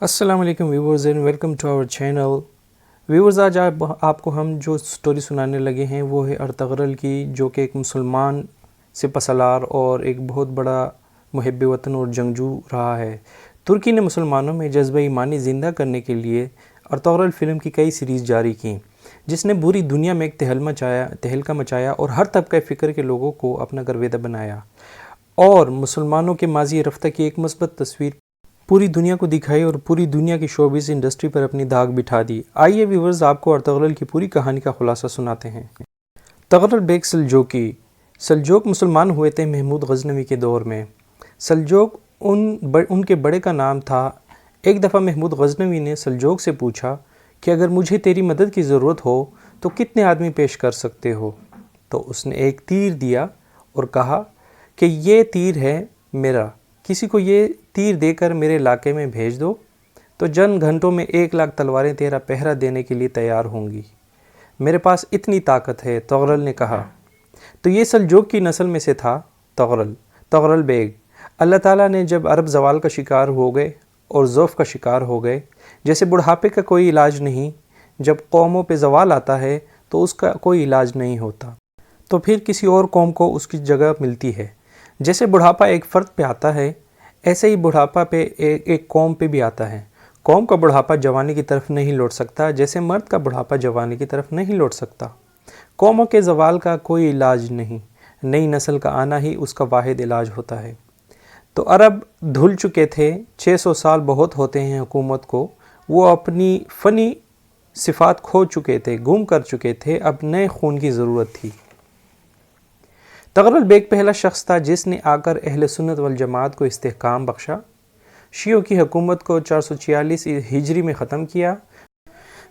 अस्सलाम वालेकुम viewers and welcome to our channel. Viewers, आज आपको हम जो स्टोरी सुनाने लगे हैं वो है अर्तगरल की, जो कि एक मुसलमान सिपहसालार और एक बहुत बड़ा मुहिब वतन और जंगजू रहा है। तुर्की ने मुसलमानों में जज्बा ईमानी ज़िंदा करने के लिए अर्तगरल फ़िल्म की कई सीरीज़ जारी की, जिसने पूरी दुनिया में एक तहलका मचाया और हर तबका फ़िक्र के लोगों को अपना गर्वेदा बनाया और मुसलमानों के माजी रफ्ता की एक मुस्बत तस्वीर पूरी दुनिया को दिखाई और पूरी दुनिया की शोबिज़ इंडस्ट्री पर अपनी दाग बिठा दी। आइए व्यूवर्स, आपको अर्तगरल की पूरी कहानी का खुलासा सुनाते हैं। तगरल बेग सल्जोक मुसलमान हुए थे महमूद गजनवी के दौर में। सल्जोक उनके बड़े का नाम था। एक दफ़ा महमूद गजनवी ने सल्जोक से पूछा कि अगर मुझे तेरी मदद की ज़रूरत हो तो कितने आदमी पेश कर सकते हो। तो उसने एक तीर दिया और कहा कि ये तीर है मेरा, किसी को ये तीर देकर मेरे इलाके में भेज दो तो चंद घंटों में 1,00,000 तलवारें तेरा पहरा देने के लिए तैयार होंगी। मेरे पास इतनी ताकत है, तगरल ने कहा। तो ये सल्जोक की नस्ल में से था तगरल बेग। अल्लाह ताला ने जब अरब जवाल का शिकार हो गए और ज़ौफ़ का शिकार हो गए, जैसे बुढ़ापे का कोई इलाज नहीं, जब कौमों पे जवाल आता है तो उसका कोई इलाज नहीं होता, तो फिर किसी और कौम को उसकी जगह मिलती है। जैसे बुढ़ापा एक फ़र्द पे आता है, ऐसे ही बुढ़ापा पे एक कौम पे भी आता है। कौम का बुढ़ापा जवानी की तरफ नहीं लौट सकता, जैसे मर्द का बुढ़ापा जवानी की तरफ नहीं लौट सकता। कौमों के ज़वाल का कोई इलाज नहीं, नई नस्ल का आना ही उसका वाहिद इलाज होता है। तो अरब धुल चुके थे, 600 साल बहुत होते हैं हुकूमत को। वो अपनी फ़नी सिफ़ात खो चुके थे, गुम कर चुके थे, अब नए खून की ज़रूरत थी। तगरल बेग पहला शख्स था जिसने आकर अहले सुन्नत वल जमात को इस्तेहकाम बख्शा, शियों की हुकूमत को 446 हिजरी में ख़त्म किया,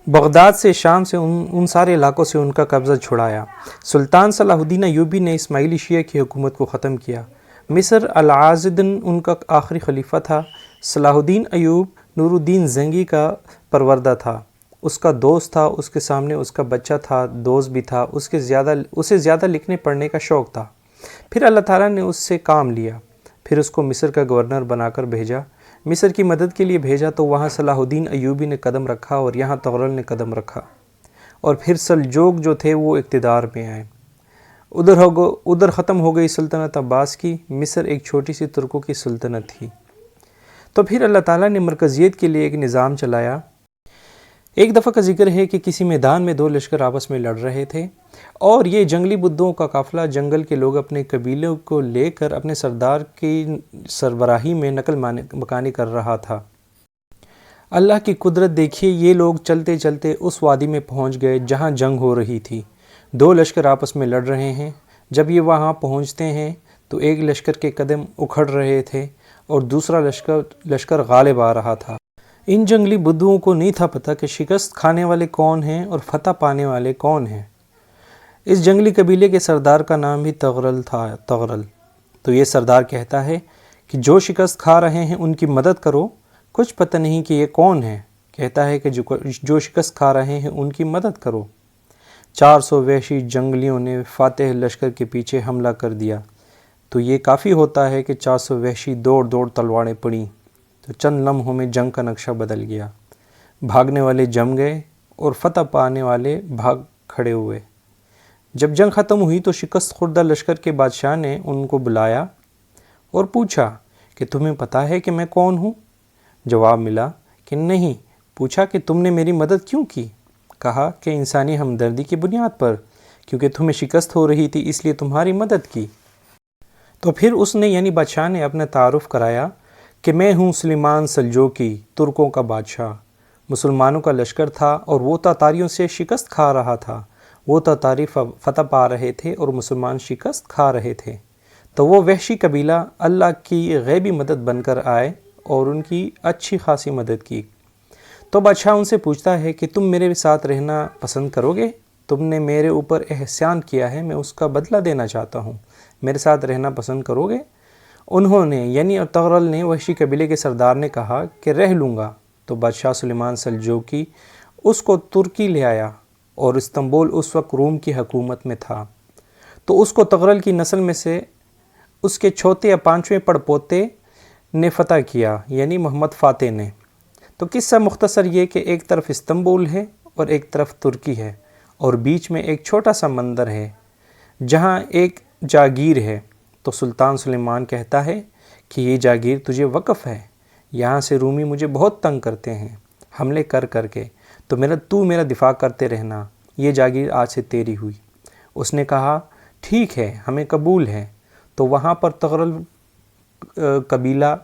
बगदाद से शाम से उन सारे इलाकों से उनका कब्ज़ा छुड़ाया। सुल्तान सलाहुद्दीन अयूबी ने इस्माइली शिया की हुकूमत को ख़त्म किया। मिस्र अल-आज़िदन उनका आखिरी खलीफा था। सलाहुद्दीन अयूब नूरुद्दीन ज़ंगी का परवरदा था, उसका दोस्त था, उसके सामने उसका बच्चा था, दोस्त भी था, उसे ज़्यादा लिखने पढ़ने का शौक़ था। फिर अल्लाह ताला ने उससे काम लिया, फिर उसको मिस्र का गवर्नर बनाकर भेजा। मिस्र की मदद के लिए भेजा तो वहाँ सलाहुद्दीन अयूबी ने कदम रखा और यहाँ तगरल ने कदम रखा, और फिर सल्जोक जो थे वो इक़्तिदार में आए। उधर ख़त्म हो गई सल्तनत अब्बास की। मिस्र एक छोटी सी तुर्कों की सल्तनत थी। तो फिर अल्लाह ताला ने मरकज़ियत के लिए एक निज़ाम चलाया। एक दफ़ा का जिक्र है कि किसी मैदान में 2 लश्कर आपस में लड़ रहे थे और ये जंगली बुद्धों का काफ़िला, जंगल के लोग अपने कबीलों को लेकर अपने सरदार की सरबराही में नकल मकानी कर रहा था। अल्लाह की कुदरत देखिए, ये लोग चलते चलते उस वादी में पहुंच गए जहां जंग हो रही थी। 2 लश्कर आपस में लड़ रहे हैं। जब ये वहां पहुंचते हैं तो एक लश्कर के कदम उखड़ रहे थे और दूसरा लश्कर गालिब आ रहा था। इन जंगली बुद्धुओं को नहीं था पता कि शिकस्त खाने वाले कौन हैं और फतह पाने वाले कौन हैं। इस जंगली कबीले के सरदार का नाम भी तगरल था। तो ये सरदार कहता है कि जो शिकस्त खा रहे हैं उनकी मदद करो। कुछ पता नहीं कि ये कौन है। कहता है कि जो शिकस्त खा रहे हैं उनकी मदद करो। 400 वहशी जंगलियों ने फातेह लश्कर के पीछे हमला कर दिया। तो ये काफ़ी होता है कि 400 वहशी दौड़ तलवारें पड़ी, तो चंद लम्हों में जंग का नक्शा बदल गया। भागने वाले जम गए और फतह पाने वाले भाग खड़े हुए। जब जंग ख़त्म हुई तो शिकस्त खुर्दा लश्कर के बादशाह ने उनको बुलाया और पूछा कि तुम्हें पता है कि मैं कौन हूँ? जवाब मिला कि नहीं। पूछा कि तुमने मेरी मदद क्यों की? कहा कि इंसानी हमदर्दी की बुनियाद पर, क्योंकि तुम्हें शिकस्त हो रही थी इसलिए तुम्हारी मदद की। तो फिर उसने यानी बादशाह ने अपना तारुफ़ कराया कि मैं हूँ सुलेमान सल्जोकी, तुर्कों का बादशाह। मुसलमानों का लश्कर था और वो तातारियों से शिकस्त खा रहा था। वो तातारी फतह पा रहे थे और मुसलमान शिकस्त खा रहे थे। तो वो वहशी कबीला अल्लाह की गैबी मदद बनकर आए और उनकी अच्छी खासी मदद की। तो बादशाह उनसे पूछता है कि तुम मेरे साथ रहना पसंद करोगे? तुमने मेरे ऊपर एहसान किया है, मैं उसका बदला देना चाहता हूँ, मेरे साथ रहना पसंद करोगे? उन्होंने यानी तगरल ने, वहशी कबीले के सरदार ने कहा कि रह लूँगा। तो बादशाह सुलेमान सल्जोकी उसको तुर्की ले आया और इस्तांबुल उस वक्त रूम की हुकूमत में था। तो उसको तगरल की नस्ल में से उसके चौथे या 5वें पड़पोते ने फ़तह किया, यानी मोहम्मद फ़ातेह ने। تو قصہ مختصر یہ کہ ایک طرف استنبول ہے اور ایک طرف ترکی ہے، اور بیچ میں ایک چھوٹا سا مندر ہے جہاں ایک جاگیر ہے۔ تو سلطان سلیمان کہتا ہے کہ یہ جاگیر تجھے وقف ہے، یہاں سے رومی مجھے بہت تنگ کرتے ہیں حملے کر کے، تو میرا دفاع کرتے رہنا، یہ جاگیر آج سے تیری ہوئی۔ اس نے کہا ٹھیک ہے، ہمیں قبول ہے۔ تو وہاں پر تغرل قبیلہ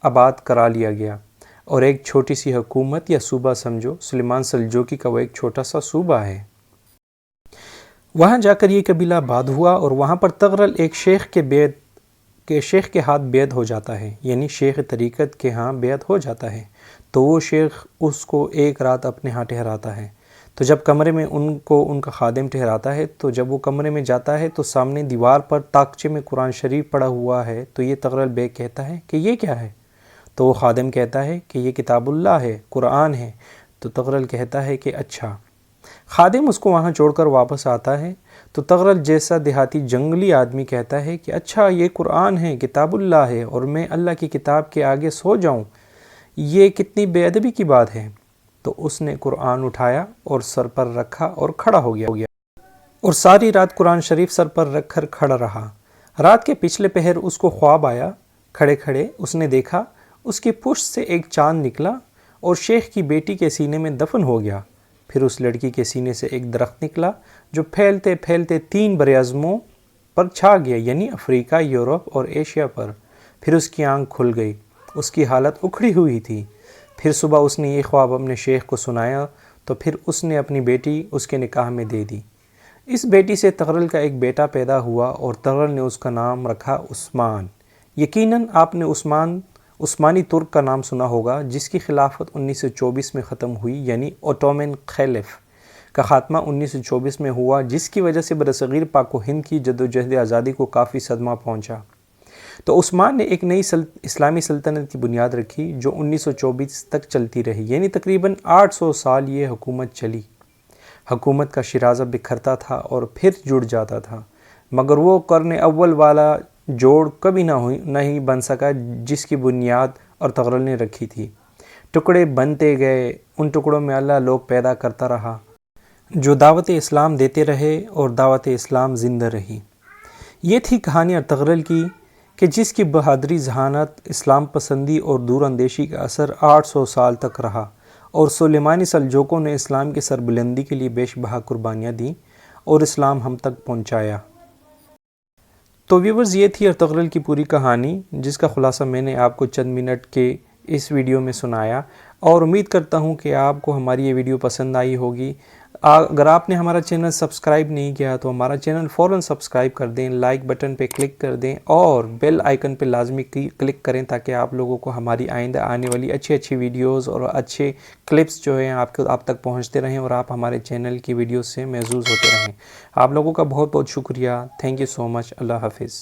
آباد کرا لیا گیا، اور ایک چھوٹی سی حکومت یا صوبہ سمجھو، سلیمان سلجوقی کا وہ ایک چھوٹا سا صوبہ ہے۔ وہاں جا کر یہ قبیلہ آباد ہوا، اور وہاں پر تغرل ایک شیخ کے ہاتھ بیعت ہو جاتا ہے، یعنی شیخ طریقت کے ہاں بیعت ہو جاتا ہے۔ تو وہ شیخ اس کو ایک رات اپنے ہاں ٹھہراتا ہے۔ تو جب کمرے میں ان کا خادم ٹھہراتا ہے، تو جب وہ کمرے میں جاتا ہے تو سامنے دیوار پر طاقچے میں قرآن شریف پڑا ہوا ہے۔ تو یہ تغرل بیگ کہتا ہے کہ یہ کیا ہے؟ تو وہ خادم کہتا ہے کہ یہ کتاب اللہ ہے، قرآن ہے۔ تو تغرل کہتا ہے کہ اچھا۔ خادم اس کو وہاں چھوڑ کر واپس آتا ہے، تو تغرل جیسا دیہاتی جنگلی آدمی کہتا ہے کہ اچھا یہ قرآن ہے، کتاب اللہ ہے، اور میں اللہ کی کتاب کے آگے سو جاؤں، یہ کتنی بے ادبی کی بات ہے۔ تو اس نے قرآن اٹھایا اور سر پر رکھا اور کھڑا ہو گیا، اور ساری رات قرآن شریف سر پر رکھ کر کھڑا رہا۔ رات کے پچھلے پہر اس کو خواب آیا، کھڑے کھڑے اس نے دیکھا اس کی پشت سے ایک چاند نکلا اور شیخ کی بیٹی کے سینے میں دفن ہو گیا۔ پھر اس لڑکی کے سینے سے ایک درخت نکلا جو پھیلتے پھیلتے 3 براعظموں پر چھا گیا، یعنی افریقہ، یورپ اور ایشیا پر۔ پھر اس کی آنکھ کھل گئی، اس کی حالت اکھڑی ہوئی تھی۔ پھر صبح اس نے یہ خواب اپنے شیخ کو سنایا، تو پھر اس نے اپنی بیٹی اس کے نکاح میں دے دی۔ اس بیٹی سے تغرل کا ایک بیٹا پیدا ہوا، اور تغرل نے اس کا نام رکھا عثمان۔ یقیناً آپ نے عثمانی ترک کا نام سنا ہوگا، جس کی خلافت 1924 میں ختم ہوئی، یعنی اوٹومن خلیف کا خاتمہ 1924 میں ہوا، جس کی وجہ سے برصغیر پاک و ہند کی جدوجہد آزادی کو کافی صدمہ پہنچا۔ تو عثمان نے ایک نئی اسلامی سلطنت کی بنیاد رکھی جو 1924 تک چلتی رہی، یعنی تقریباً 800 سال یہ حکومت چلی۔ حکومت کا شیرازہ بکھرتا تھا اور پھر جڑ جاتا تھا، مگر وہ قرن اول والا جوڑ کبھی نہ ہی بن سکا جس کی بنیاد اور تغرل نے رکھی تھی۔ ٹکڑے بنتے گئے، ان ٹکڑوں میں اللہ لوگ پیدا کرتا رہا جو دعوت اسلام دیتے رہے، اور دعوت اسلام زندہ رہی۔ یہ تھی کہانی تغرل کی کہ جس کی بہادری، ذہانت، اسلام پسندی اور دور اندیشی کا اثر 800 سال تک رہا، اور سلیمانی سلجوقوں نے اسلام کی سربلندی کے لیے بیش بہا قربانیاں دیں اور اسلام ہم تک پہنچایا۔ تو ویورز، یہ تھی تغرل کی پوری کہانی، جس کا خلاصہ میں نے آپ کو چند منٹ کے اس ویڈیو میں سنایا، اور امید کرتا ہوں کہ آپ کو ہماری یہ ویڈیو پسند آئی ہوگی۔ اگر آپ نے ہمارا چینل سبسکرائب نہیں کیا تو ہمارا چینل فوراً سبسکرائب کر دیں، لائک بٹن پہ کلک کر دیں، اور بیل آئیکن پہ لازمی کلک کریں تاکہ آپ لوگوں کو ہماری آئندہ آنے والی اچھی ویڈیوز اور اچھے کلپس جو ہیں آپ تک پہنچتے رہیں، اور آپ ہمارے چینل کی ویڈیوز سے محظوظ ہوتے رہیں۔ آپ لوگوں کا بہت بہت شکریہ۔ تھینک یو سو مچ۔ اللہ حافظ۔